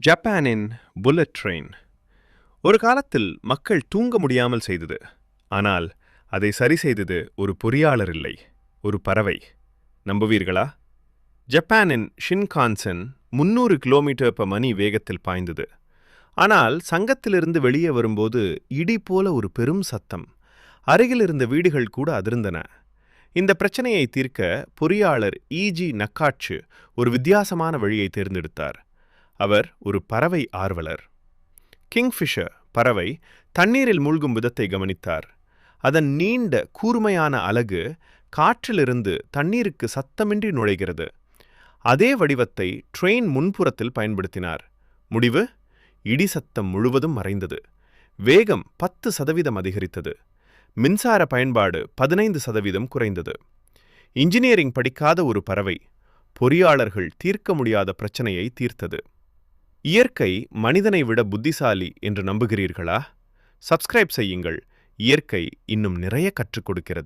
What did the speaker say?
ஜப்பானின் bullet train ஒரு காலத்தில் மக்கள் தூங்க முடியாமல் செய்தது. ஆனால் அதை சரி செய்தது ஒரு பொறியாளர் இல்லை, ஒரு பறவை. நம்புவீர்களா? ஜப்பானின் ஷின்கான்சென் 300 கிலோமீட்டர் per மணி வேகத்தில் பாய்ந்தது. ஆனால் சங்கத்திலிருந்து வெளியே வரும்போது இடி போல ஒரு பெரும் சத்தம். அருகில் இருந்த வீடுகள் கூட அதிர்ந்தன. இந்த பிரச்சனையை தீர்க்க பொறியாளர் ஈஜி நக்காட்சு ஒரு வித்தியாசமான வழியை தேர்ந்தெடுத்தார். அவர் ஒரு பறவை ஆர்வலர். கிங்ஃபிஷர் பறவை தண்ணீரில் மூழ்கும் விதத்தை கவனித்தார். அதன் நீண்ட கூர்மையான அலகு காற்றிலிருந்து தண்ணீருக்கு சத்தமின்றி நுழைகிறது. அதே வடிவத்தை ட்ரெயின் முன்புறத்தில் பயன்படுத்தினார். முடிவு: இடி சத்தம் முழுவதும் மறைந்தது. வேகம் 10% அதிகரித்தது. மின்சார பயன்பாடு 15% குறைந்தது. இன்ஜினியரிங் படிக்காத ஒரு பறவை பொறியாளர்கள் தீர்க்க முடியாத பிரச்சனையை தீர்த்தது. இயற்கை மனிதனை விட புத்திசாலி என்று நம்புகிறீர்களா? சப்ஸ்கிரைப் செய்யுங்கள். இயற்கை இன்னும் நிறைய கற்றுக் கொடுக்கிறது.